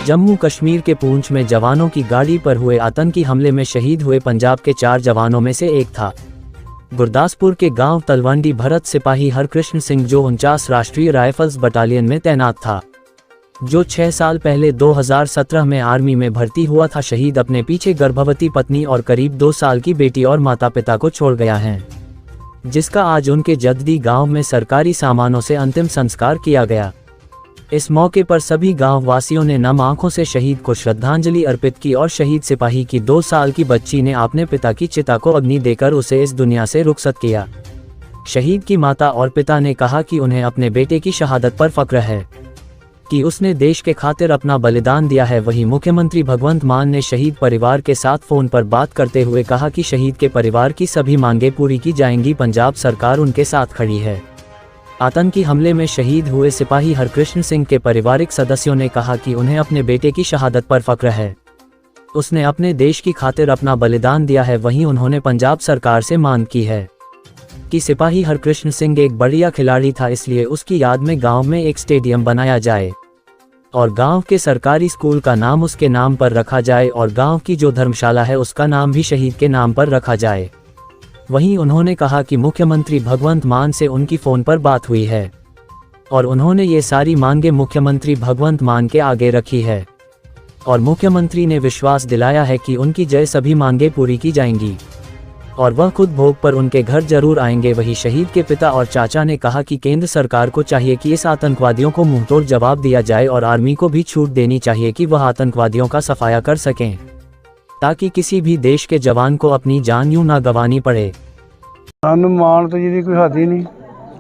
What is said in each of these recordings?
जम्मू कश्मीर के पूंछ में जवानों की गाड़ी पर हुए आतंकी हमले में शहीद हुए पंजाब के 4 जवानों में से एक था। गुरदासपुर के गांव तलवंडी भरत सिपाही हरकृष्ण सिंह, जो 49 राष्ट्रीय राइफल्स बटालियन में तैनात था, जो 6 साल पहले 2017 में आर्मी में भर्ती हुआ था, शहीद अपने पीछे गर्भवती पत्नी और करीब 2 साल की बेटी और माता पिता को छोड़ गया है, जिसका आज उनके जद्दी गांव में सरकारी सामानों से अंतिम संस्कार किया गया। इस मौके पर सभी गांव वासियों ने नम आंखों से शहीद को श्रद्धांजलि अर्पित की और शहीद सिपाही की 2 साल की बच्ची ने अपने पिता की चिता को अग्नि देकर उसे इस दुनिया से रुखसत किया। शहीद की माता और पिता ने कहा कि उन्हें अपने बेटे की शहादत पर फक्र है कि उसने देश के खातिर अपना बलिदान दिया है। वहीं मुख्यमंत्री भगवंत मान ने शहीद परिवार के साथ फोन पर बात करते हुए कहा कि शहीद के परिवार की सभी मांगें पूरी की जाएंगी, पंजाब सरकार उनके साथ खड़ी है। आतंकी हमले में शहीद हुए सिपाही हरकृष्ण सिंह के पारिवारिक सदस्यों ने कहा कि उन्हें अपने बेटे की शहादत पर फक्र है, उसने अपने देश की खातिर अपना बलिदान दिया है। वहीं उन्होंने पंजाब सरकार से मांग की है कि सिपाही हरकृष्ण सिंह एक बढ़िया खिलाड़ी था, इसलिए उसकी याद में गांव में एक स्टेडियम बनाया जाए और गांव के सरकारी स्कूल का नाम उसके नाम पर रखा जाए और गांव की जो धर्मशाला है उसका नाम भी शहीद के नाम पर रखा जाए। वहीं उन्होंने कहा कि मुख्यमंत्री भगवंत मान से उनकी फ़ोन पर बात हुई है और उन्होंने ये सारी मांगें मुख्यमंत्री भगवंत मान के आगे रखी है और मुख्यमंत्री ने विश्वास दिलाया है कि उनकी जय सभी मांगें पूरी की जाएंगी और वह खुद भोग पर उनके घर जरूर आएंगे। वहीं शहीद के पिता और चाचा ने कहा कि केंद्र सरकार को चाहिए कि इस आतंकवादियों को मुंहतोड़ जवाब दिया जाए और आर्मी को भी छूट देनी चाहिए कि वह आतंकवादियों का सफाया कर सकें, ताकि किसी भी देश के जवान को अपनी जान यूं ना गंवानी पड़े। सानू मान तो जी कोई हद ही नहीं,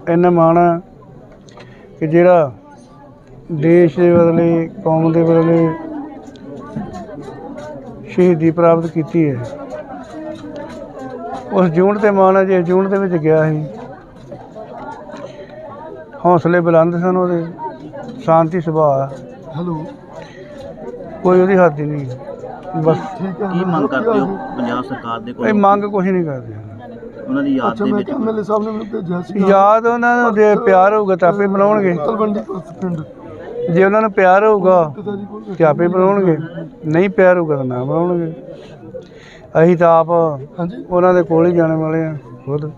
इन्ना मान है कि जिहड़ा देश के बदले कौम के बदले शहीदी प्राप्त की है, उस जून ते मान है। जिस जून के गया ही, हौसले बुलंद सन, वो शांति सुभाव है, कोई वो हद ही नहीं। बस की मंग करते हो पंजाब सरकार दे कोल? मंग कुछ नहीं करते, ਉਹਨਾਂ ਦੀ ਯਾਦ ਦੇ ਵਿੱਚ एमएलए साहब ने ਮੈਨੂੰ ਭੇਜਿਆ ਸੀ। याद उन्होंने जे प्यार होगा तो आपे बनाउणगे, जे उन्होंने प्यार होगा तो आपे बनाउणगे, नहीं प्यार होगा तो ना बनाउणगे। ਅਸੀਂ ਤਾਂ ਆਪ ਉਹਨਾਂ ਦੇ ਕੋਲ ਹੀ ਜਾਣੇ ਵਾਲੇ ਆ ਖੁਦ।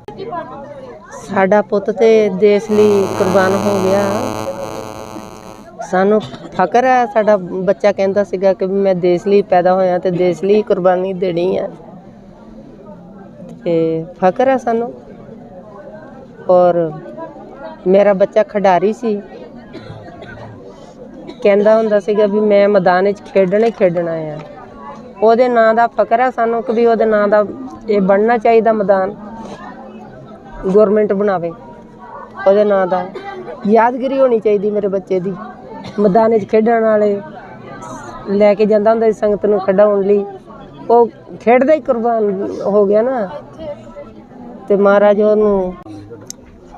ਸਾਡਾ ਪੁੱਤ ਤੇ ਦੇਸ਼ ਲਈ ਕੁਰਬਾਨ ਹੋ ਗਿਆ, ਸਾਨੂੰ ਫਖਰ ਹੈ। ਸਾਡਾ ਬੱਚਾ ਕਹਿੰਦਾ ਸੀਗਾ ਕਿ ਮੈਂ ਦੇਸ਼ ਲਈ ਪੈਦਾ ਹੋਇਆ ਤੇ ਦੇਸ਼ ਲਈ ਕੁਰਬਾਨੀ ਦੇਣੀ ਹੈ, ਤੇ ਫਖਰ ਹੈ ਸਾਨੂੰ। ਔਰ ਮੇਰਾ ਬੱਚਾ ਖਿਡਾਰੀ ਸੀ, ਕਹਿੰਦਾ ਹੁੰਦਾ ਸੀਗਾ ਵੀ ਮੈਂ ਮੈਦਾਨ ਵਿੱਚ ਖੇਡਣਾ ਆ। ਉਹਦੇ ਨਾਂ ਦਾ ਫਖਰ ਹੈ ਸਾਨੂੰ ਕਿ ਵੀ ਉਹਦੇ ਨਾਂ ਦਾ ਇਹ ਬਣਨਾ ਚਾਹੀਦਾ, ਮੈਦਾਨ ਗੌਰਮੈਂਟ ਬਣਾਵੇ ਉਹਦੇ ਨਾਂ ਦਾ। ਯਾਦਗਿਰੀ ਹੋਣੀ ਚਾਹੀਦੀ ਮੇਰੇ ਬੱਚੇ ਦੀ, ਮੈਦਾਨ ਵਿੱਚ ਖੇਡਣ ਵਾਲੇ ਲੈ ਕੇ ਜਾਂਦਾ ਹੁੰਦਾ ਸੀ ਸੰਗਤ ਨੂੰ ਖਿਡਾਉਣ ਲਈ, ਉਹ ਖੇਡਦਾ ਹੀ ਕੁਰਬਾਨ ਹੋ ਗਿਆ ਨਾ। ਤੇ ਮਹਾਰਾਜ ਉਹਨੂੰ।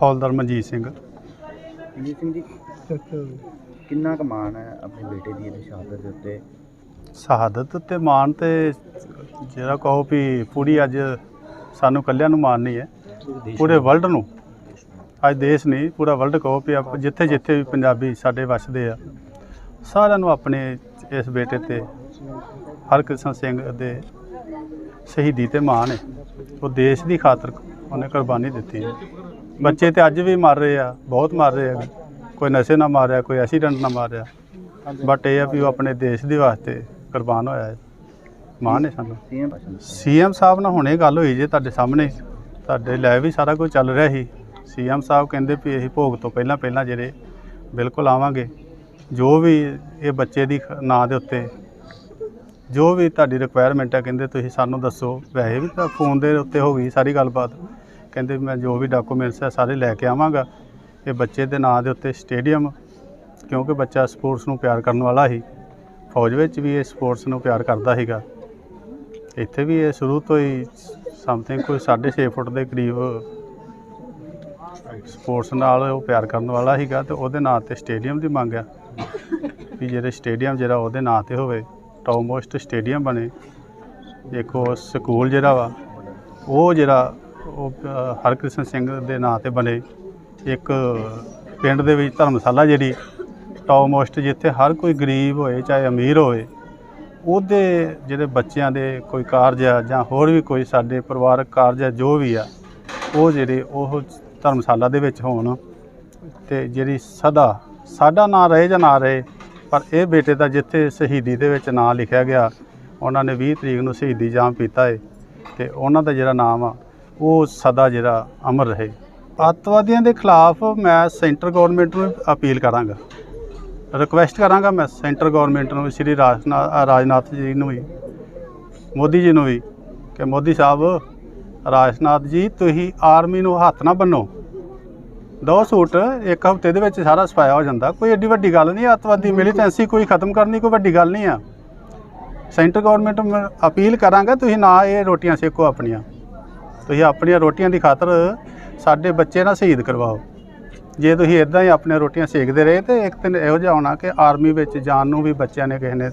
ਹੌਲਦਾਰ ਮਨਜੀਤ ਸਿੰਘ। ਮਨਜੀਤ ਸਿੰਘ ਜੀ, ਕਿੰਨਾ ਕੁ ਮਾਣ ਹੈ ਆਪਣੇ ਬੇਟੇ ਦੀ ਇਹ ਸ਼ਹਾਦਤ ਦੇ ਉੱਤੇ? ਸ਼ਹਾਦਤ ਤੇ ਮਾਣ ਤੇ ਜਿਹੜਾ ਕਹੋ ਵੀ ਪੂਰੀ ਅੱਜ ਸਾਨੂੰ ਇਕੱਲਿਆਂ ਨੂੰ ਮਾਣ ਨਹੀਂ ਹੈ, ਪੂਰੇ ਵਰਲਡ ਨੂੰ। ਅੱਜ ਦੇਸ਼ ਨਹੀਂ, ਪੂਰਾ ਵਰਲਡ ਕਹੋ ਵੀ ਜਿੱਥੇ ਜਿੱਥੇ ਵੀ ਪੰਜਾਬੀ ਸਾਡੇ ਵੱਸਦੇ ਆ, ਸਾਰਿਆਂ ਨੂੰ ਆਪਣੇ ਇਸ ਬੇਟੇ ਤੇ ਹਰਕ੍ਰਿਸ਼ਨ ਸਿੰਘ ਦੇ ਸ਼ਹੀਦੀ ਤੇ ਮਾਣ ਹੈ। ਉਹ ਦੇਸ਼ ਦੀ ਖਾਤਰ ਉਹਨੇ ਕੁਰਬਾਨੀ ਦਿੱਤੀ ਹੈ। ਬੱਚੇ ਤੇ ਅੱਜ ਵੀ ਮਰ ਰਹੇ ਆ, ਬਹੁਤ ਮਰ ਰਹੇ ਆ, ਕੋਈ ਨਸ਼ੇ ਨਾਲ ਮਾਰਿਆ, ਕੋਈ ਐਕਸੀਡੈਂਟ ਨਾਲ ਮਾਰਿਆ, ਬਟ ਇਹ ਆ ਵੀ ਉਹ ਆਪਣੇ ਦੇਸ਼ ਦੇ ਵਾਸਤੇ ਕੁਰਬਾਨ ਹੋਇਆ ਹੈ। ਮਾਣ ਹੈ ਸਾਨੂੰ। ਸੀਐਮ ਸਾਹਿਬ ਨਾਲ ਹੁਣੇ ਗੱਲ ਹੋਈ ਜੇ ਤੁਹਾਡੇ ਸਾਹਮਣੇ, ਤੁਹਾਡੇ ਲੈ ਵੀ ਸਾਰਾ ਕੁਝ ਚੱਲ ਰਿਹਾ ਸੀ। ਸੀਐਮ ਸਾਹਿਬ ਕਹਿੰਦੇ ਵੀ ਅਸੀਂ ਭੋਗ ਤੋਂ ਪਹਿਲਾਂ ਜਿਹੜੇ ਬਿਲਕੁਲ ਆਵਾਂਗੇ, ਜੋ ਵੀ ਇਹ ਬੱਚੇ ਦੀ ਨਾਂ ਦੇ ਉੱਤੇ ਜੋ ਵੀ ਤੁਹਾਡੀ ਰਿਕੁਆਇਰਮੈਂਟ ਹੈ, ਕਹਿੰਦੇ ਤੁਸੀਂ ਸਾਨੂੰ ਦੱਸੋ। ਵੈਸੇ ਵੀ ਤਾਂ ਫੋਨ ਦੇ ਉੱਤੇ ਹੋ ਗਈ ਸਾਰੀ ਗੱਲਬਾਤ, ਕਹਿੰਦੇ ਮੈਂ ਜੋ ਵੀ ਡਾਕੂਮੈਂਟਸ ਹੈ ਸਾਰੇ ਲੈ ਕੇ ਆਵਾਂਗਾ। ਇਹ ਬੱਚੇ ਦੇ ਨਾਂ ਦੇ ਉੱਤੇ ਸਟੇਡੀਅਮ, ਕਿਉਂਕਿ ਬੱਚਾ ਸਪੋਰਟਸ ਨੂੰ ਪਿਆਰ ਕਰਨ ਵਾਲਾ ਸੀ, ਫੌਜ ਵਿੱਚ ਵੀ ਇਹ ਸਪੋਰਟਸ ਨੂੰ ਪਿਆਰ ਕਰਦਾ ਸੀਗਾ, ਇੱਥੇ ਵੀ ਇਹ ਸ਼ੁਰੂ ਤੋਂ ਹੀ ਸਮਥਿੰਗ ਕੋਈ 6.5 ਫੁੱਟ ਦੇ ਕਰੀਬ ਸਪੋਰਟਸ ਨਾਲ ਉਹ ਪਿਆਰ ਕਰਨ ਵਾਲਾ ਸੀਗਾ। ਤੇ ਉਹਦੇ ਨਾਂ 'ਤੇ ਸਟੇਡੀਅਮ ਦੀ ਮੰਗ ਆ ਵੀ ਜਿਹੜੇ ਸਟੇਡੀਅਮ ਜਿਹੜਾ ਉਹਦੇ ਨਾਂ 'ਤੇ ਹੋਵੇ, ਟੌਪ ਮੋਸਟ ਸਟੇਡੀਅਮ ਬਣੇ। ਇੱਕ ਉਹ ਸਕੂਲ ਜਿਹੜਾ ਵਾ ਉਹ ਜਿਹੜਾ ਉਹ ਹਰਕ੍ਰਿਸ਼ਨ ਸਿੰਘ ਦੇ ਨਾਂ 'ਤੇ ਬਣੇ। ਇੱਕ ਪਿੰਡ ਦੇ ਵਿੱਚ ਧਰਮਸ਼ਾਲਾ ਜਿਹੜੀ ਟੌਪ ਮੋਸਟ ਜਿੱਥੇ ਹਰ ਕੋਈ ਗਰੀਬ ਹੋਏ ਚਾਹੇ ਅਮੀਰ ਹੋਏ, ਉਹਦੇ ਜਿਹੜੇ ਬੱਚਿਆਂ ਦੇ ਕੋਈ ਕਾਰਜ ਆ ਜਾਂ ਹੋਰ ਵੀ ਕੋਈ ਸਾਡੇ ਪਰਿਵਾਰਕ ਕਾਰਜ ਆ ਜੋ ਵੀ ਆ, ਉਹ ਜਿਹੜੇ ਉਹ ਧਰਮਸ਼ਾਲਾ ਦੇ ਵਿੱਚ ਹੋਣ। ਤੇ ਜਿਹੜੀ ਸਦਾ ਸਾਡਾ ਨਾਂ ਰਹੇ ਜਾਂ ਨਾ ਰਹੇ, ਪਰ ਇਹ ਬੇਟੇ ਦਾ ਜਿੱਥੇ ਸ਼ਹੀਦੀ ਦੇ ਵਿੱਚ ਨਾਂ ਲਿਖਿਆ ਗਿਆ, ਉਹਨਾਂ ਨੇ 20 ਤਰੀਕ ਨੂੰ ਸ਼ਹੀਦੀ ਜਾਮ ਪੀਤਾ ਹੈ, ਤੇ ਉਹਨਾਂ ਦਾ ਜਿਹੜਾ ਨਾਮ ਆ ਉਹ ਸਦਾ ਜਿਹੜਾ ਅਮਰ ਰਹੇ। ਅੱਤਵਾਦੀਆਂ ਦੇ ਖਿਲਾਫ ਮੈਂ ਸੈਂਟਰ ਗੌਰਮੈਂਟ ਨੂੰ ਅਪੀਲ ਕਰਾਂਗਾ, ਰਿਕੁਐਸਟ ਕਰਾਂਗਾ ਮੈਂ ਸੈਂਟਰ ਗੌਰਮੈਂਟ ਨੂੰ, ਸ਼੍ਰੀ ਰਾਜਨਾਥ ਜੀ ਨੂੰ ਵੀ, ਮੋਦੀ ਜੀ ਨੂੰ ਵੀ, ਕਿ ਮੋਦੀ ਸਾਹਿਬ, ਰਾਜਨਾਥ ਜੀ, ਤੁਸੀਂ ਆਰਮੀ ਨੂੰ ਹੱਥ ਨਾ ਬੰਨੋ, ਦੋ ਸੂਟ ਇੱਕ ਹਫ਼ਤੇ ਦੇ ਵਿੱਚ ਸਾਰਾ ਸਫਾਇਆ ਹੋ ਜਾਂਦਾ, ਕੋਈ ਐਡੀ ਵੱਡੀ ਗੱਲ ਨਹੀਂ। ਅੱਤਵਾਦੀ ਮਿਲੀਟੈਂਸੀ ਕੋਈ ਖਤਮ ਕਰਨੀ ਕੋਈ ਵੱਡੀ ਗੱਲ ਨਹੀਂ ਆ। ਸੈਂਟਰ ਗੌਰਮੈਂਟ ਨੂੰ ਅਪੀਲ ਕਰਾਂਗਾ, ਤੁਸੀਂ ਨਾ ਇਹ ਰੋਟੀਆਂ ਸੇਕੋ ਆਪਣੀਆਂ, ਤੁਸੀਂ ਆਪਣੀਆਂ ਰੋਟੀਆਂ ਦੀ ਖਾਤਰ ਸਾਡੇ ਬੱਚੇ ਨਾ ਸ਼ਹੀਦ ਕਰਵਾਓ। ਜੇ ਤੁਸੀਂ ਇੱਦਾਂ ਹੀ ਆਪਣੀਆਂ ਰੋਟੀਆਂ ਸੇਕਦੇ ਰਹੇ ਤਾਂ ਇੱਕ ਦਿਨ ਇਹੋ ਜਿਹਾ ਹੋਣਾ ਕਿ ਆਰਮੀ ਵਿੱਚ ਜਾਣ ਨੂੰ ਵੀ ਬੱਚਿਆਂ ਨੇ ਕਿਸੇ ਨੇ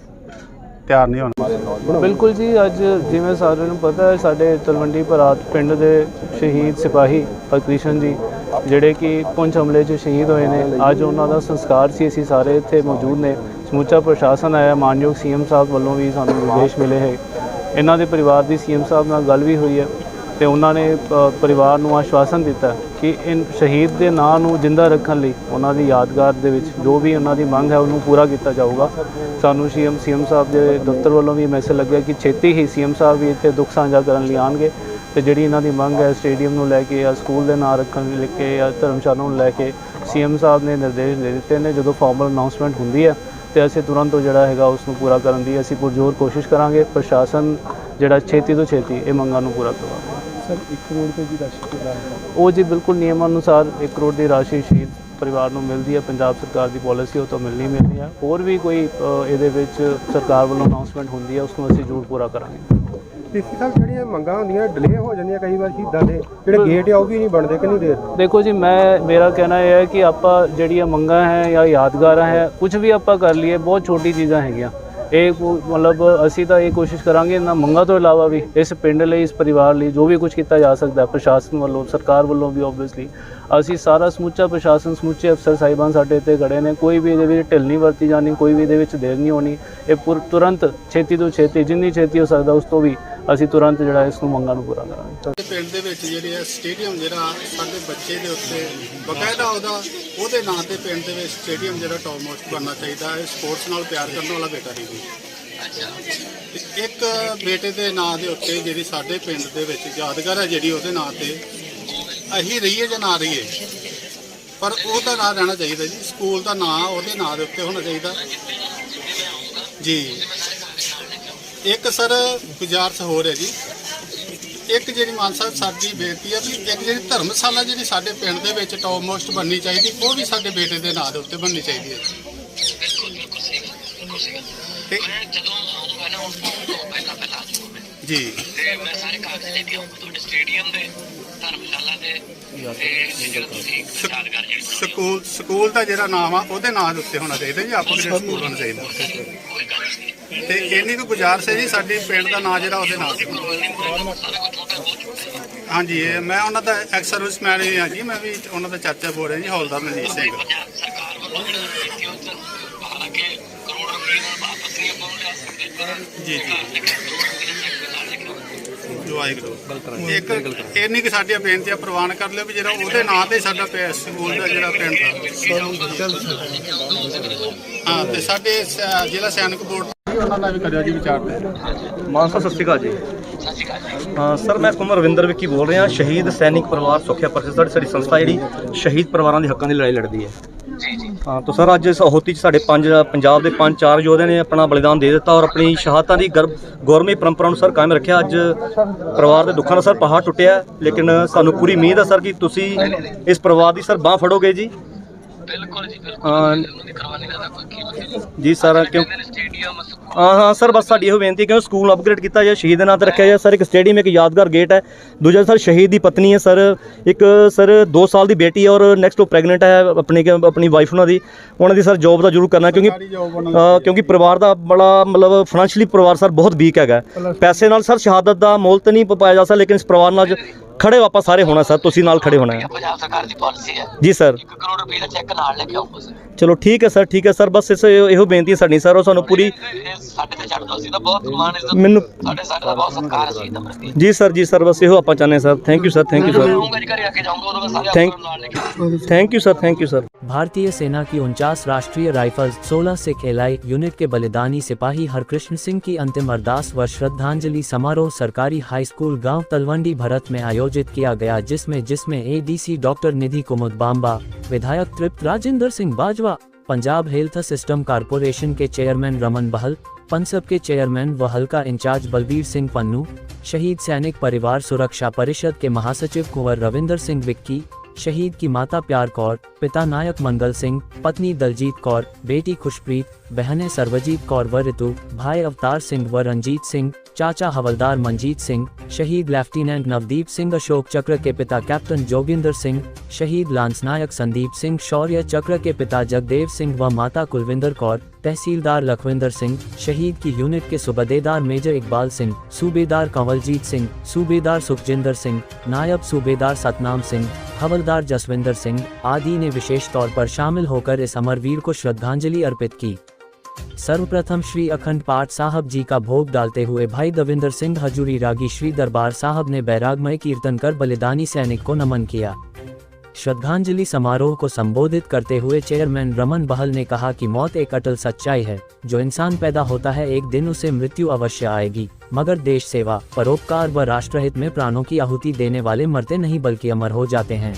ਤਿਆਰ ਨਹੀਂ ਹੋਣਾ। ਬਿਲਕੁਲ ਜੀ, ਅੱਜ ਜਿਵੇਂ ਸਾਰਿਆਂ ਨੂੰ ਪਤਾ ਹੈ, ਸਾਡੇ ਤਲਵੰਡੀ ਭਰਾਤ ਪਿੰਡ ਦੇ ਸ਼ਹੀਦ ਸਿਪਾਹੀ ਹਰਕ੍ਰਿਸ਼ਨ ਜੀ ਜਿਹੜੇ ਕਿ ਪੁੰਛ ਹਮਲੇ 'ਚ ਸ਼ਹੀਦ ਹੋਏ ਨੇ, ਅੱਜ ਉਹਨਾਂ ਦਾ ਸੰਸਕਾਰ ਸੀ। ਅਸੀਂ ਸਾਰੇ ਇੱਥੇ ਮੌਜੂਦ ਨੇ, ਸਮੁੱਚਾ ਪ੍ਰਸ਼ਾਸਨ ਆਇਆ, ਮਾਨਯੋਗ ਸੀਐਮ ਸਾਹਿਬ ਵੱਲੋਂ ਵੀ ਸਾਨੂੰ ਨਿਰਦੇਸ਼ ਮਿਲੇ ਹੈ। ਇਹਨਾਂ ਦੇ ਪਰਿਵਾਰ ਦੀ ਸੀਐਮ ਸਾਹਿਬ ਨਾਲ ਗੱਲ ਵੀ ਹੋਈ ਹੈ ਤੇ ਉਹਨਾਂ ਨੇ ਪਰਿਵਾਰ ਨੂੰ ਆਸ਼ਵਾਸਨ ਦਿੱਤਾ ਕਿ ਇਨ ਸ਼ਹੀਦ ਦੇ ਨਾਂ ਨੂੰ ਜਿੰਦਾ ਰੱਖਣ ਲਈ ਉਹਨਾਂ ਦੀ ਯਾਦਗਾਰ ਦੇ ਵਿੱਚ ਜੋ ਵੀ ਉਹਨਾਂ ਦੀ ਮੰਗ ਹੈ ਉਹਨੂੰ ਪੂਰਾ ਕੀਤਾ ਜਾਊਗਾ। ਸਾਨੂੰ ਸੀਐਮ ਸਾਹਿਬ ਦੇ ਦਫ਼ਤਰ ਵੱਲੋਂ ਵੀ ਮੈਸੇਜ ਲੱਗਿਆ ਕਿ ਛੇਤੀ ਹੀ ਸੀਐਮ ਸਾਹਿਬ ਵੀ ਇੱਥੇ ਦੁੱਖ ਸਾਂਝਾ ਕਰਨ ਲਈ ਆਉਣਗੇ ਤੇ ਜਿਹੜੀ ਇਹਨਾਂ ਦੀ ਮੰਗ ਹੈ ਸਟੇਡੀਅਮ ਨੂੰ ਲੈ ਕੇ ਜਾਂ ਸਕੂਲ ਦੇ ਨਾਂ ਰੱਖਣ ਲੈ ਕੇ ਜਾਂ ਧਰਮਸ਼ਾਲਾ ਨੂੰ ਲੈ ਕੇ ਸੀਐਮ ਸਾਹਿਬ ਨੇ ਨਿਰਦੇਸ਼ ਦੇ ਦਿੱਤੇ ਨੇ। ਜਦੋਂ ਫਾਰਮਲ ਅਨਾਉਂਸਮੈਂਟ ਹੁੰਦੀ ਹੈ ਤੇ ਅਸੀਂ ਤੁਰੰਤ ਜਿਹੜਾ ਹੈਗਾ ਉਸ ਨੂੰ ਪੂਰਾ ਕਰਨ ਦੀ ਅਸੀਂ ਪੁਰਜ਼ੋਰ ਕੋਸ਼ਿਸ਼ ਕਰਾਂਗੇ। ਪ੍ਰਸ਼ਾਸਨ ਜਿਹੜਾ ਛੇਤੀ ਤੋਂ ਛੇਤੀ ਇਹ ਮੰਗਾਂ ਨੂੰ ਪੂਰਾ ਕਰਵਾਵੇ। ਸਰ 1 ਕਰੋੜ ਰੁਪਏ ਦੀ ਰਾਸ਼ੀ ਉਹ ਜੀ ਬਿਲਕੁਲ ਨਿਯਮ ਅਨੁਸਾਰ 1 ਕਰੋੜ ਦੀ ਰਾਸ਼ੀ ਸ਼ਹੀਦ ਪਰਿਵਾਰ ਨੂੰ ਮਿਲਦੀ ਹੈ। ਪੰਜਾਬ ਸਰਕਾਰ ਦੀ ਪਾਲਿਸੀ ਉਹ ਤਾਂ ਮਿਲਣੀ ਹੈ। ਹੋਰ ਵੀ ਕੋਈ ਇਹਦੇ ਵਿੱਚ ਸਰਕਾਰ ਵੱਲੋਂ ਅਨਾਉਂਸਮੈਂਟ ਹੁੰਦੀ ਹੈ ਉਸ ਨੂੰ ਅਸੀਂ ਜ਼ਰੂਰ ਪੂਰਾ ਕਰਾਂਗੇ। ਡੀਸੀ ਸਾਹਿਬ, ਜਿਹੜੀਆਂ ਮੰਗਾਂ ਹੁੰਦੀਆਂ ਡਿਲੇ ਹੋ ਜਾਂਦੀਆਂ ਕਈ ਵਾਰ ਸ਼ਹੀਦਾਂ ਦੇ ਜਿਹੜੇ ਗੇਟ ਆ ਉਹ ਵੀ ਨਹੀਂ ਬਣਦੇ ਕਿੰਨੀ ਦੇਰ? ਦੇਖੋ ਜੀ, ਮੇਰਾ ਕਹਿਣਾ ਇਹ ਹੈ ਕਿ ਆਪਾਂ ਜਿਹੜੀਆਂ ਮੰਗਾਂ ਹੈ ਜਾਂ ਯਾਦਗਾਰਾਂ ਹੈ ਕੁਝ ਵੀ ਆਪਾਂ ਕਰ ਲਈਏ, ਬਹੁਤ ਛੋਟੀ ਚੀਜ਼ਾਂ ਹੈਗੀਆਂ। ਇਹ ਮਤਲਬ ਅਸੀਂ ਤਾਂ ਇਹ ਕੋਸ਼ਿਸ਼ ਕਰਾਂਗੇ ਇਹਨਾਂ ਮੰਗਾਂ ਤੋਂ ਇਲਾਵਾ ਵੀ ਇਸ ਪਿੰਡ ਲਈ, ਇਸ ਪਰਿਵਾਰ ਲਈ ਜੋ ਵੀ ਕੁਝ ਕੀਤਾ ਜਾ ਸਕਦਾ ਪ੍ਰਸ਼ਾਸਨ ਵੱਲੋਂ, ਸਰਕਾਰ ਵੱਲੋਂ ਵੀ ਓਬਵੀਅਸਲੀ ਅਸੀਂ ਸਾਰਾ ਸਮੁੱਚਾ ਪ੍ਰਸ਼ਾਸਨ, ਸਮੁੱਚੇ ਅਫਸਰ ਸਾਹਿਬਾਨ ਸਾਡੇ ਇੱਥੇ ਖੜੇ ਨੇ। ਕੋਈ ਵੀ ਇਹਦੇ ਵਿੱਚ ਢਿੱਲ ਨਹੀਂ ਵਰਤੀ ਜਾਣੀ, ਕੋਈ ਵੀ ਇਹਦੇ ਵਿੱਚ ਦੇਰ ਨਹੀਂ ਹੋਣੀ। ਇਹ ਤੁਰੰਤ ਛੇਤੀ ਤੋਂ ਛੇਤੀ, ਜਿੰਨੀ ਛੇਤੀ ਹੋ ਸਕਦਾ ਉਸ ਤੋਂ ਵੀ ਅਸੀਂ ਤੁਰੰਤ ਜਿਹੜਾ ਇਸ ਨੂੰ ਮੰਗਾਂ ਨੂੰ ਪੂਰਾ ਕਰਾਂਗੇ। ਪਿੰਡ ਦੇ ਵਿੱਚ ਜਿਹੜੇ ਆ ਸਟੇਡੀਅਮ ਜਿਹੜਾ ਸਾਡੇ ਬੱਚੇ ਦੇ ਉੱਤੇ ਬਕਾਇਦਾ ਉਹਦੇ ਨਾਂ ਤੇ ਪਿੰਡ ਦੇ ਵਿੱਚ ਸਟੇਡੀਅਮ ਜਿਹੜਾ ਟੌਪ ਮੋਸਟ ਬਣਨਾ ਚਾਹੀਦਾ ਹੈ। ਸਪੋਰਟਸ ਨਾਲ ਪਿਆਰ ਕਰਨ ਵਾਲਾ ਬੇਟਾ ਸੀ ਜੀ। ਇੱਕ ਬੇਟੇ ਦੇ ਨਾਂ ਦੇ ਉੱਤੇ ਜਿਹੜੀ ਸਾਡੇ ਪਿੰਡ ਦੇ ਵਿੱਚ ਯਾਦਗਾਰ ਹੈ ਜਿਹੜੀ ਉਹਦੇ ਨਾਂ ਤੇ ਅਸੀਂ ਰਹੀਏ ਜਾਂ ਨਾ ਰਹੀਏ, ਪਰ ਉਹਦਾ ਨਾਂ ਰਹਿਣਾ ਚਾਹੀਦਾ ਜੀ। ਸਕੂਲ ਦਾ ਨਾਂ ਉਹਦੇ ਨਾਂ ਦੇ ਉੱਤੇ ਹੋਣਾ ਚਾਹੀਦਾ ਜੀ। ਇੱਕ ਸਰ ਗੁਜ਼ਾਰਿਸ਼ ਹੋਰ ਹੈ ਜੀ, ਇੱਕ ਜਿਹੜੀ ਮਾਨ ਸਾਹਿਬ ਸਾਡੀ ਬੇਨਤੀ ਹੈ ਵੀ ਇੱਕ ਜਿਹੜੀ ਧਰਮਸ਼ਾਲਾ ਜਿਹੜੀ ਸਾਡੇ ਪਿੰਡ ਦੇ ਵਿੱਚ ਟੌਪ ਮੋਸਟ ਬਣਨੀ ਚਾਹੀਦੀ, ਉਹ ਵੀ ਸਾਡੇ ਬੇਟੇ ਦੇ ਨਾਂ ਦੇ ਉੱਤੇ ਬਣਨੀ ਚਾਹੀਦੀ ਹੈ ਜੀ। ਮੈਂ ਸਾਰੇ ਕਾਗਜ਼ ਲੈ ਕੇ ਆਉਂਗਾ ਤੁਹਾਡੇ ਸਟੇਡੀਅਮ ਦੇ, ਧਰਮਸ਼ਾਲਾ ਦੇ ਸਕੂਲ ਦਾ ਜਿਹੜਾ ਨਾਮ ਆ ਉਹਦੇ ਨਾਂ ਦੇ ਉੱਤੇ ਹੋਣਾ ਚਾਹੀਦਾ ਜੀ। ਆਪਾਂ ਜਿਹੜਾ ਸਕੂਲ ਹੋਣਾ ਚਾਹੀਦਾ ਤੇ ਇੰਨੀ ਕੁ ਗੁਜ਼ਾਰਿਸ਼ ਹੈ ਜੀ, ਸਾਡੀ ਪਿੰਡ ਦਾ ਨਾਂ ਜਿਹੜਾ ਉਹਦੇ ਨਾਂ ਤੇ। ਹਾਂਜੀ, ਮੈਂ ਉਹਨਾਂ ਦਾ ਐਕਸ ਸਰਵਿਸਮੈਨ ਹੀ ਹਾਂ ਜੀ, ਮੈਂ ਵੀ ਉਹਨਾਂ ਦਾ ਚਾਚਾ ਬੋਲ ਰਿਹਾ ਜੀ, ਹੌਲਦਾਰ ਮਨਜੀਤ ਸਿੰਘ ਜੀ। ਇੱਕ ਇੰਨੀ ਕਿ ਸਾਡੀਆਂ ਬੇਨਤੀਆਂ ਪ੍ਰਵਾਨ ਕਰ ਲਿਓ ਵੀ ਜਿਹੜਾ ਉਹਦੇ ਨਾਂ ਤੇ ਸਾਡਾ ਸਕੂਲ ਦਾ ਜਿਹੜਾ ਪਿੰਡ ਦਾ ਹਾਂ, ਤੇ ਸਾਡੇ ਜ਼ਿਲ੍ਹਾ ਸੈਨਿਕ ਬੋਰਡ ਉਹਨਾਂ ਦਾ ਵੀ ਕਰਿਓ ਜੀ ਵਿਚਾਰ ਤੇ। ਮਾਨ ਸਾਹਿਬ ਸਤਿ ਸ਼੍ਰੀ ਅਕਾਲ ਜੀ। ਹਾਂ ਸਰ, ਮੈਂ ਕੁਮਾਰ ਰਵਿੰਦਰ ਵਿੱਕੀ ਬੋਲ ਰਿਹਾ, ਸ਼ਹੀਦ ਸੈਨਿਕ ਪਰਿਵਾਰ ਸੁੱਖਿਆ ਪਰਿਸ਼ਦ ਸਾਡੀ ਸੰਸਥਾ ਜਿਹੜੀ ਸ਼ਹੀਦ ਪਰਿਵਾਰਾਂ ਦੇ ਹੱਕਾਂ ਦੀ ਲੜਾਈ ਲੜਦੀ ਹੈ। ਹਾਂ ਤਾਂ ਸਰ ਅੱਜ ਇਸ ਅਹੋਤੀ 'ਚ ਸਾਡੇ ਪੰਜਾਬ ਦੇ 5-4 ਯੋਧਿਆਂ ਨੇ ਆਪਣਾ ਬਲੀਦਾਨ ਦੇ ਦਿੱਤਾ ਔਰ ਆਪਣੀ ਸ਼ਹਾਦਤਾਂ ਦੀ ਗੌਰਵੀ ਪਰੰਪਰਾ ਨੂੰ ਸਰ ਕਾਇਮ ਰੱਖਿਆ। ਅੱਜ ਪਰਿਵਾਰ ਦੇ ਦੁੱਖਾਂ ਦਾ ਸਰ ਪਹਾੜ ਟੁੱਟਿਆ, ਲੇਕਿਨ ਸਾਨੂੰ ਪੂਰੀ ਉਮੀਦ ਹੈ ਸਰ ਕਿ ਤੁਸੀਂ ਇਸ ਪਰਿਵਾਰ ਦੀ ਸਰ ਬਾਂਹ ਫੜੋਗੇ ਜੀ। ਬਿਲਕੁਲ ਜੀ, ਬਿਲਕੁਲ ਕਰਵਾਉਣੇ ਦਾ ਕੋਈ ਕੀਮਤ ਨਹੀਂ ਜੀ ਸਰ। ਕਿਉਂ ਸਟੇਡੀਅਮ ਹਾਂ ਸਰ, ਬਸ ਸਾਡੀ ਇਹੋ ਬੇਨਤੀ ਕਿ ਸਕੂਲ ਅਪਗ੍ਰੇਡ ਕੀਤਾ ਜਾਏ, ਸ਼ਹੀਦ ਦੇ ਨਾਂ ਤੇ ਰੱਖਿਆ ਜਾਏ ਸਰ। ਇੱਕ ਸਟੇਡੀਅਮ, ਇੱਕ ਯਾਦਗਾਰ ਗੇਟ ਹੈ। ਦੂਜਾ ਸਰ ਸ਼ਹੀਦ ਦੀ ਪਤਨੀ ਹੈ ਸਰ, ਇੱਕ ਸਰ 2 ਸਾਲ ਦੀ ਬੇਟੀ ਹੈ ਔਰ ਨੈਕਸਟ ਉਹ ਪ੍ਰੈਗਨੈਂਟ ਹੈ ਆਪਣੀ ਵਾਈਫ ਉਹਨਾਂ ਦੀ ਸਰ ਜੋਬ ਦਾ ਜ਼ਰੂਰ ਕਰਨਾ, ਕਿਉਂਕਿ ਪਰਿਵਾਰ ਦਾ ਬੜਾ ਮਤਲਬ ਫਾਈਨੈਂਸ਼ੀਅਲੀ ਪਰਿਵਾਰ ਸਰ ਬਹੁਤ ਵੀਕ ਹੈਗਾ। ਪੈਸੇ ਨਾਲ ਸਰ ਸ਼ਹਾਦਤ ਦਾ ਮੁੱਲ ਤਾਂ ਨਹੀਂ ਪਾਇਆ ਜਾ ਸਕਦਾ, ਲੇਕਿਨ ਇਸ ਪਰਿਵਾਰ ਨਾਲ ਖੜੇ ਆਪਾਂ ਸਾਰੇ ਹੋਣਾ ਸਰ, ਤੁਸੀਂ ਨਾਲ ਖੜੇ ਹੋਣਾ ਹੈ। ਪੰਜਾਬ ਸਰਕਾਰ ਦੀ ਪਾਲਿਸੀ ਹੈ ਜੀ ਸਰ। 1 ਕਰੋੜ ਰੁਪਏ ਦਾ ਚੈੱਕ ਨਾਲ ਲੈ ਕੇ ਆਉਂਗਾ ਸਰ। ਚਲੋ ਠੀਕ ਹੈ ਸਰ ਬਸ ਇਸ ਇਹੋ ਬੇਨਤੀ ਹੈ ਸਾਡੀ ਸਰ, ਉਹ ਸਾਨੂੰ ਪੂਰੀ ਸਾਡੇ ਤੇ ਛੱਡ ਦੋ, ਅਸੀਂ ਤਾਂ ਬਹੁਤ ਮਾਣ ਇੱਜ਼ਤ ਮੈਨੂੰ ਸਾਡੇ ਦਾ ਬਹੁਤ ਸਤਿਕਾਰ ਸੀ ਤਾਂ ਪ੍ਰਤੀ। ਜੀ ਸਰ ਬਸ ਇਹੋ ਆਪਾਂ ਚਾਹੁੰਦੇ ਸਰ। ਥੈਂਕ ਯੂ ਸਰ ਆਉਂਗਾ ਜੀ, ਘਰੇ ਆ ਕੇ ਜਾਊਂਗਾ, ਉਦੋਂ ਮੈਂ ਸਾਰੇ ਅਫਸਰ ਨਾਲ ਲੈ ਕੇ थैंक यू सर। भारतीय सेना की 49 राष्ट्रीय राइफल्स 16 सिख एलाई यूनिट के बलिदानी सिपाही हरकृष्ण सिंह की अंतिम अरदास व श्रद्धांजलि समारोह सरकारी हाई स्कूल गांव तलवंडी भरत में आयोजित किया गया, जिसमें एडीसी डॉक्टर निधि कुमुद बांबा, विधायक तृप्त Rajendra Singh Bajwa, Punjab health system corporation के चेयरमैन रमन बहल, पंसब के चेयरमैन व हल्का इंचार्ज बलबीर सिंह पन्नू, शहीद सैनिक परिवार सुरक्षा परिषद के महासचिव कुंवर रविंदर सिंह विक्की, शहीद की माता प्यार कौर, पिता नायक मंगल सिंह, पत्नी दलजीत कौर, बेटी खुशप्रीत, बहनें सर्वजीत कौर व ऋतु, भाई अवतार सिंह व रंजीत सिंह, चाचा हवलदार मंजीत सिंह, शहीद लेफ्टिनेंट नवदीप सिंह अशोक चक्र के पिता कैप्टन जोगिंदर सिंह, शहीद लांस नायक संदीप सिंह शौर्य चक्र के पिता जगदेव सिंह व माता कुलविंदर कौर, तहसीलदार लखविंदर सिंह, शहीद की यूनिट के सूबेदार मेजर इकबाल सिंह, सूबेदार कंवलजीत सिंह, सूबेदार सुखजिंदर सिंह, नायब सूबेदार सतनाम सिंह, हवलदार जसविंदर सिंह आदि ने विशेष तौर पर शामिल होकर इस अमरवीर को श्रद्धांजलि अर्पित की। सर्वप्रथम श्री अखंड पाठ साहब जी का भोग डालते हुए भाई दविंदर सिंह हजूरी रागी श्री दरबार साहब ने बैरागमय कीर्तन कर बलिदानी सैनिक को नमन किया। श्रद्धांजलि समारोह को संबोधित करते हुए चेयरमैन रमन बहल ने कहा कि मौत एक अटल सच्चाई है, जो इंसान पैदा होता है एक दिन उसे मृत्यु अवश्य आएगी, मगर देश सेवा, परोपकार व राष्ट्रहित में प्राणों की आहुति देने वाले मरते नहीं बल्कि अमर हो जाते हैं।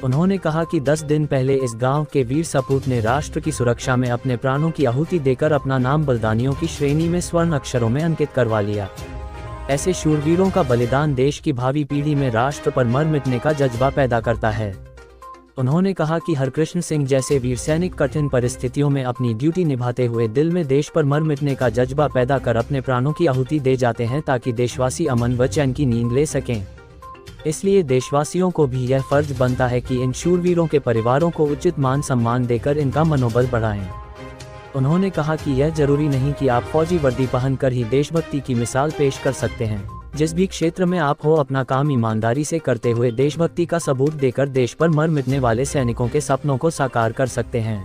उन्होंने कहा कि 10 दिन पहले इस गांव के वीर सपूत ने राष्ट्र की सुरक्षा में अपने प्राणों की आहुति देकर अपना नाम बलिदानियों की श्रेणी में स्वर्ण अक्षरों में अंकित करवा लिया। ऐसे शूरवीरों का बलिदान देश की भावी पीढ़ी में राष्ट्र पर मर मिटने का जज्बा पैदा करता है। उन्होंने कहा कि हरकृष्ण सिंह जैसे वीर सैनिक कठिन परिस्थितियों में अपनी ड्यूटी निभाते हुए दिल में देश पर मर मिटने का जज्बा पैदा कर अपने प्राणों की आहुति दे जाते हैं, ताकि देशवासी अमन व चैन की नींद ले सकें। इसलिए देशवासियों को भी यह फर्ज बनता है कि इन शूरवीरों के परिवारों को उचित मान सम्मान देकर इनका मनोबल बढ़ाएं। उन्होंने कहा कि यह जरूरी नहीं कि आप फौजी वर्दी पहनकर ही देशभक्ति की मिसाल पेश कर सकते हैं। जिस भी क्षेत्र में आप हो, अपना काम ईमानदारी से करते हुए देशभक्ति का सबूत देकर देश पर मर मिटने वाले सैनिकों के सपनों को साकार कर सकते हैं।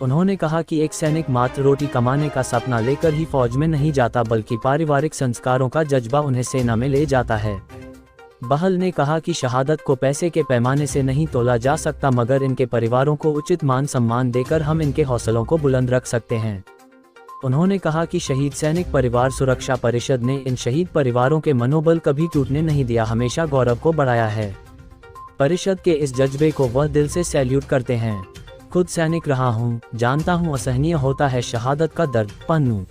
उन्होंने कहा कि एक सैनिक मात्र रोटी कमाने का सपना लेकर ही फौज में नहीं जाता, बल्कि पारिवारिक संस्कारों का जज्बा उन्हें सेना में ले जाता है। बहल ने कहा कि शहादत को पैसे के पैमाने से नहीं तोला जा सकता, मगर इनके परिवारों को उचित मान सम्मान देकर हम इनके हौसलों को बुलंद रख सकते हैं। उन्होंने कहा कि शहीद सैनिक परिवार सुरक्षा परिषद ने इन शहीद परिवारों के मनोबल कभी टूटने नहीं दिया, हमेशा गौरव को बढ़ाया है। परिषद के इस जज्बे को वह दिल से सैल्यूट करते हैं। खुद सैनिक रहा हूँ, जानता हूँ असहनीय होता है शहादत का दर्द। पन्नू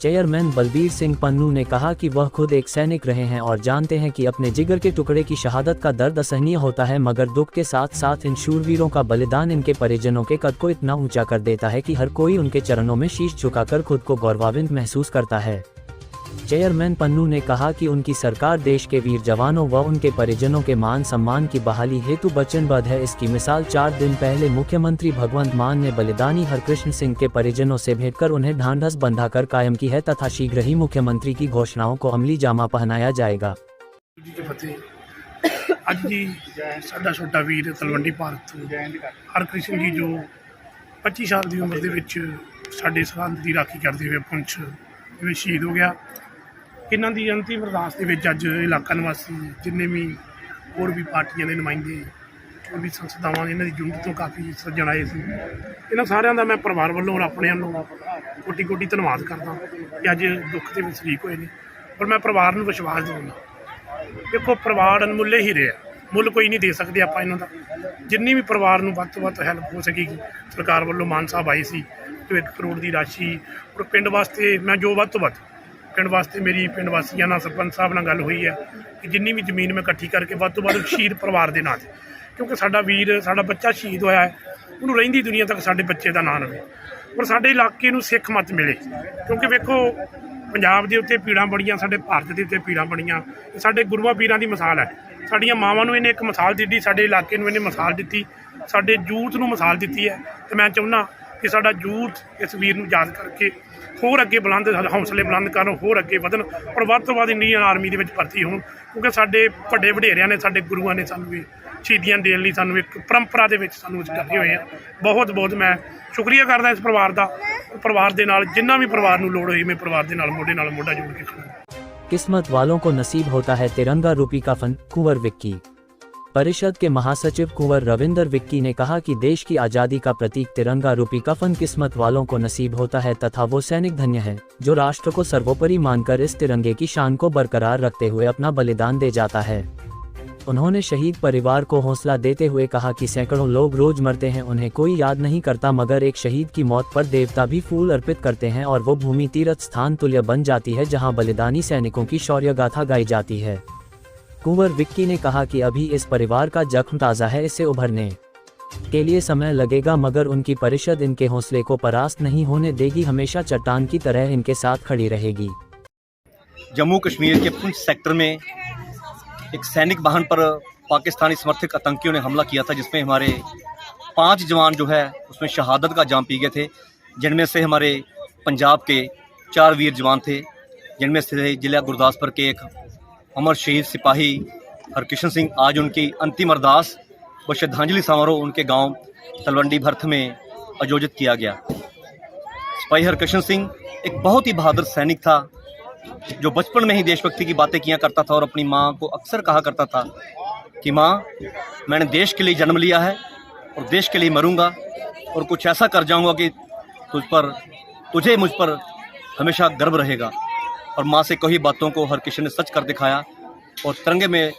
चेयरमैन बलबीर सिंह पन्नू ने कहा कि वह खुद एक सैनिक रहे हैं और जानते हैं कि अपने जिगर के टुकड़े की शहादत का दर्द असहनीय होता है, मगर दुख के साथ साथ इन शूरवीरों का बलिदान इनके परिजनों के कद को इतना ऊंचा कर देता है कि हर कोई उनके चरणों में शीश झुकाकर खुद को गौरवान्वित महसूस करता है। चेयरमैन पन्नू ने कहा कि उनकी सरकार देश के वीर जवानों व उनके परिजनों के मान सम्मान की बहाली हेतु वचनबद्ध है। इसकी मिसाल 4 दिन पहले मुख्यमंत्री भगवंत मान ने बलिदानी हरकृष्ण सिंह के परिजनों से भेंट कर उन्हें ढांढस बंधाकर कायम की है, तथा शीघ्र ही मुख्यमंत्री की घोषणाओं को अमली जामा पहनाया जाएगा। ਅੱਜ ਜੀ ਸਾਡਾ ਛੋਟਾ ਵੀਰ ਤਲਵੰਡੀ ਭਾਰਤ ਤੋਂ ਹਰਕ੍ਰਿਸ਼ਨ ਜੀ ਜੋ 25 ਸਾਲ ਦੀ ਉਮਰ ਦੇ ਵਿੱਚ ਸਾਡੇ ਸਰਹੱਦ ਦੀ ਰਾਖੀ ਕਰਦੇ ਹੋਏ ਪੁੰਛ ਜਿਵੇਂ ਸ਼ਹੀਦ ਹੋ ਗਿਆ। ਇਹਨਾਂ ਦੀ ਅੰਤਿਮ ਅਰਦਾਸ ਦੇ ਵਿੱਚ ਅੱਜ ਇਲਾਕਾ ਨਿਵਾਸੀ ਜਿੰਨੇ ਵੀ ਹੋਰ ਵੀ ਪਾਰਟੀਆਂ ਦੇ ਨੁਮਾਇੰਦੇ, ਹੋਰ ਵੀ ਸੰਸਥਾਵਾਂ ਇਹਨਾਂ ਦੀ ਯੂਨਿਟ ਤੋਂ ਕਾਫੀ ਸੱਜਣ ਆਏ ਸੀ। ਇਹਨਾਂ ਸਾਰਿਆਂ ਦਾ ਮੈਂ ਪਰਿਵਾਰ ਵੱਲੋਂ ਔਰ ਆਪਣੇ ਵੱਲੋਂ ਕੋਟੀ ਕੋਟੀ ਧੰਨਵਾਦ ਕਰਦਾ ਕਿ ਅੱਜ ਦੁੱਖ ਦੇ ਵਿੱਚ ਸ਼ਰੀਕ ਹੋਏ ਨੇ। ਪਰ ਮੈਂ ਪਰਿਵਾਰ ਨੂੰ ਵਿਸ਼ਵਾਸ ਦਿਵਾਉਂਦਾ, ਦੇਖੋ ਪਰਿਵਾਰ ਅਨਮੁੱਲੇ ਹੀ ਰਿਹਾ, ਮੁੱਲ ਕੋਈ ਨਹੀਂ ਦੇ ਸਕਦੇ ਆਪਾਂ ਇਹਨਾਂ ਦਾ। ਜਿੰਨੀ ਵੀ ਪਰਿਵਾਰ ਨੂੰ ਵੱਧ ਤੋਂ ਵੱਧ ਹੈਲਪ ਹੋ ਸਕੇਗੀ, ਸਰਕਾਰ ਵੱਲੋਂ ਮਾਨ ਸਾਹਿਬ ਆਏ ਸੀ ਜੋ 1 ਕਰੋੜ ਦੀ ਰਾਸ਼ੀ, ਔਰ ਪਿੰਡ ਵਾਸਤੇ ਮੈਂ ਜੋ ਵੱਧ ਤੋਂ ਵੱਧ ਪਿੰਡ ਵਾਸਤੇ ਮੇਰੀ ਪਿੰਡ ਵਾਸੀਆਂ ਨਾਲ ਸਰਪੰਚ ਸਾਹਿਬ ਨਾਲ ਗੱਲ ਹੋਈ ਹੈ ਕਿ ਜਿੰਨੀ ਵੀ ਜ਼ਮੀਨ ਮੈਂ ਇਕੱਠੀ ਕਰਕੇ ਵੱਧ ਤੋਂ ਵੱਧ ਸ਼ਹੀਦ ਪਰਿਵਾਰ ਦੇ ਨਾਂ 'ਤੇ, ਕਿਉਂਕਿ ਸਾਡਾ ਵੀਰ ਸਾਡਾ ਬੱਚਾ ਸ਼ਹੀਦ ਹੋਇਆ ਹੈ, ਉਹਨੂੰ ਰਹਿੰਦੀ ਦੁਨੀਆ ਤੱਕ ਸਾਡੇ ਬੱਚੇ ਦਾ ਨਾਂ ਰਵੇ ਔਰ ਸਾਡੇ ਇਲਾਕੇ ਨੂੰ ਸਿੱਖ ਮੱਤ ਮਿਲੇ। ਕਿਉਂਕਿ ਵੇਖੋ ਪੰਜਾਬ ਦੇ ਉੱਤੇ ਪੀੜਾਂ ਬੜੀਆਂ, ਸਾਡੇ ਭਾਰਤ ਦੇ ਉੱਤੇ ਪੀੜਾਂ ਬੜੀਆਂ, ਇਹ ਸਾਡੇ ਗੁਰੂਆਂ ਪੀਰਾਂ ਦੀ ਮਿਸਾਲ ਹੈ। ਸਾਡੀਆਂ ਮਾਵਾਂ ਨੂੰ ਇਹਨੇ ਇੱਕ ਮਿਸਾਲ ਦਿੱਤੀ, ਸਾਡੇ ਇਲਾਕੇ ਨੂੰ ਇਹਨੇ ਮਿਸਾਲ ਦਿੱਤੀ, ਸਾਡੇ ਯੂਥ ਨੂੰ ਮਿਸਾਲ ਦਿੱਤੀ ਹੈ। ਅਤੇ ਮੈਂ ਚਾਹੁੰਦਾ ਕਿ ਸਾਡਾ ਯੂਥ ਇਸ ਵੀਰ ਨੂੰ ਯਾਦ ਕਰਕੇ ਹੋਰ ਅੱਗੇ ਬੁਲੰਦ ਹੌਸਲੇ ਬੁਲੰਦ ਕਰਨ, ਹੋਰ ਅੱਗੇ ਵਧਣ ਔਰ ਵੱਧ ਤੋਂ ਵੱਧ ਇੰਡੀਅਨ ਆਰਮੀ ਦੇ ਵਿੱਚ ਭਰਤੀ ਹੋਣ, ਕਿਉਂਕਿ ਸਾਡੇ ਵੱਡੇ ਵਡੇਰਿਆਂ ਨੇ, ਸਾਡੇ ਗੁਰੂਆਂ ਨੇ ਸਾਨੂੰ ਇਹ ਸ਼ਹੀਦੀਆਂ ਦੇਣ ਲਈ ਸਾਨੂੰ ਇੱਕ ਪਰੰਪਰਾ ਦੇ ਵਿੱਚ ਸਾਨੂੰ ਕਰਦੇ ਹੋਏ ਆ। ਬਹੁਤ ਬਹੁਤ ਮੈਂ ਸ਼ੁਕਰੀਆ ਕਰਦਾ ਇਸ ਪਰਿਵਾਰ ਦਾ। ਪਰਿਵਾਰ ਦੇ ਨਾਲ ਜਿੰਨਾ ਵੀ ਪਰਿਵਾਰ ਨੂੰ ਲੋੜ ਹੋਈ ਮੈਂ ਪਰਿਵਾਰ ਦੇ ਨਾਲ ਮੋਢਾ ਜੋੜ ਕੇ ਖੜਾ। किस्मत वालों को नसीब होता है तिरंगा रूपी कफन। कुंवर विक्की। परिषद के महासचिव कुंवर रविंदर विक्की ने कहा कि देश की आज़ादी का प्रतीक तिरंगा रूपी कफन किस्मत वालों को नसीब होता है तथा वो सैनिक धन्य है जो राष्ट्र को सर्वोपरि मानकर इस तिरंगे की शान को बरकरार रखते हुए अपना बलिदान दे जाता है। उन्होंने शहीद परिवार को हौसला देते हुए कहा कि सैकड़ों लोग रोज मरते हैं, उन्हें कोई याद नहीं करता, मगर एक शहीद की मौत पर देवता भी फूल अर्पित करते हैं और वो भूमि तीर्थ स्थान तुल्य बन जाती है जहां बलिदानी सैनिकों की शौर्य गाथा गाई जाती है। कुंवर विक्की ने कहा कि अभी इस परिवार का जख्म ताज़ा है, इससे उभरने के लिए समय लगेगा, मगर उनकी परिषद इनके हौसले को परास्त नहीं होने देगी, हमेशा चट्टान की तरह इनके साथ खड़ी रहेगी। जम्मू कश्मीर के पुंछ सेक्टर में एक सैनिक वाहन पर पाकिस्तानी समर्थित आतंकियों ने हमला किया था, जिसमें हमारे 5 जवान जो है उसमें शहादत का जाम पी गए थे, जिनमें से हमारे पंजाब के 4 वीर जवान थे, जिनमें से जिला गुरदासपुर के एक अमर शहीद सिपाही हरकिशन सिंह। आज उनकी अंतिम अरदास व श्रद्धांजलि समारोह उनके गांव तलवंडी भरत में आयोजित किया गया। सिपाही हरकिशन सिंह एक बहुत ही बहादुर सैनिक था जो बचपन में ही देशभक्ति की बातें किया करता था और अपनी माँ को अक्सर कहा करता था कि माँ, मैंने देश के लिए जन्म लिया है और देश के लिए मरूंगा और कुछ ऐसा कर जाऊंगा कि तुझे मुझ पर हमेशा गर्व रहेगा। और माँ से कही बातों को हरकिशन ने सच कर दिखाया और तिरंगे में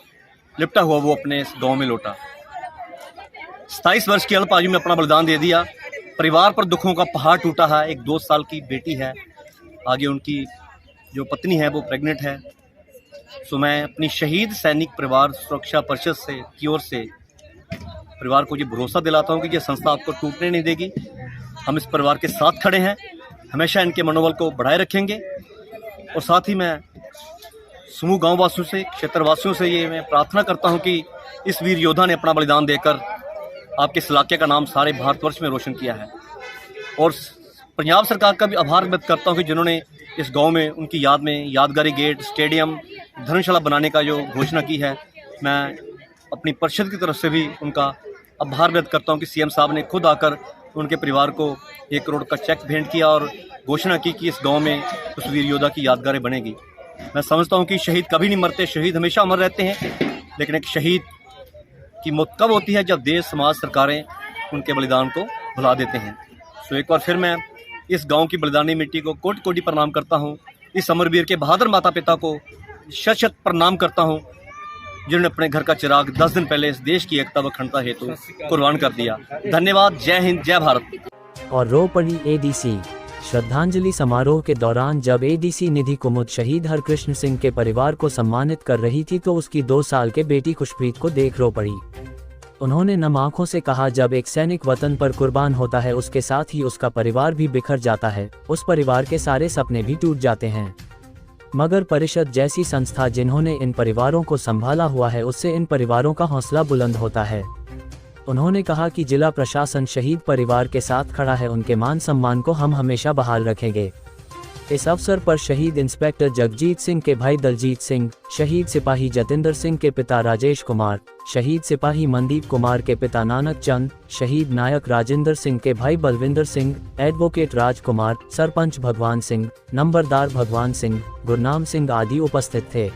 लिपटा हुआ वो अपने इस गाँव में लौटा। 27 वर्ष की अल्प आयु में अपना बलिदान दे दिया। परिवार पर दुखों का पहाड़ टूटा है। एक 2 साल की बेटी है, आगे उनकी जो पत्नी है वो प्रेग्नेंट है। सो मैं अपनी शहीद सैनिक परिवार सुरक्षा परिषद की ओर से परिवार को ये भरोसा दिलाता हूँ कि ये संस्था आपको टूटने नहीं देगी। हम इस परिवार के साथ खड़े हैं, हमेशा इनके मनोबल को बढ़ाए रखेंगे। और साथ ही मैं समूह गाँव वासियों से, क्षेत्रवासियों से ये मैं प्रार्थना करता हूँ कि इस वीर योद्धा ने अपना बलिदान देकर आपके इस इलाके का नाम सारे भारतवर्ष में रोशन किया है। और पंजाब सरकार का भी आभार व्यक्त करता हूँ कि जिन्होंने इस गांव में उनकी याद में यादगारी गेट, स्टेडियम, धर्मशाला बनाने का जो घोषणा की है, मैं अपनी परिषद की तरफ से भी उनका आभार व्यक्त करता हूं कि सीएम साहब ने खुद आकर उनके परिवार को 1 करोड़ का चेक भेंट किया और घोषणा की कि इस गांव में उस वीर योद्धा की यादगारें बनेगी। मैं समझता हूं कि शहीद कभी नहीं मरते, शहीद हमेशा अमर रहते हैं, लेकिन एक शहीद की मौत कब होती है? जब देश, समाज, सरकारें उनके बलिदान को भुला देते हैं। तो एक बार फिर मैं इस गांव की बलिदानी मिट्टी को कोटि कोटि प्रणाम करता हूं। इस अमरवीर के बहादुर माता पिता को शत शत प्रणाम करता हूं, जिन्होंने अपने घर का चिराग 10 दिन पहले इस देश की एकता व अखंडता हेतु कुर्बान कर दिया। धन्यवाद। जय हिंद, जय भारत। और रो पड़ी एडीसी। श्रद्धांजलि समारोह के दौरान जब एडीसी निधि कुमुद शहीद हरकृष्ण सिंह के परिवार को सम्मानित कर रही थी तो उसकी 2 साल के बेटी खुशप्रीत को देख रो पड़ी। उन्होंने नम आंखों से कहा, जब एक सैनिक वतन पर कुर्बान होता है उसके साथ ही उसका परिवार भी बिखर जाता है, उस परिवार के सारे सपने भी टूट जाते हैं। मगर परिषद जैसी संस्था जिन्होंने इन परिवारों को संभाला हुआ है, उससे इन परिवारों का हौसला बुलंद होता है। उन्होंने कहा कि जिला प्रशासन शहीद परिवार के साथ खड़ा है, उनके मान सम्मान को हम हमेशा बहाल रखेंगे। इस अवसर पर शहीद इंस्पेक्टर जगजीत सिंह के भाई दलजीत सिंह, शहीद सिपाही जतिंदर सिंह के पिता राजेश कुमार, शहीद सिपाही मनदीप कुमार के पिता नानक चंद, शहीद नायक राजेंद्र सिंह के भाई बलविंदर सिंह, एडवोकेट राजकुमार, सरपंच भगवान सिंह, नंबरदार भगवान सिंह, गुरनाम सिंह आदि उपस्थित थे।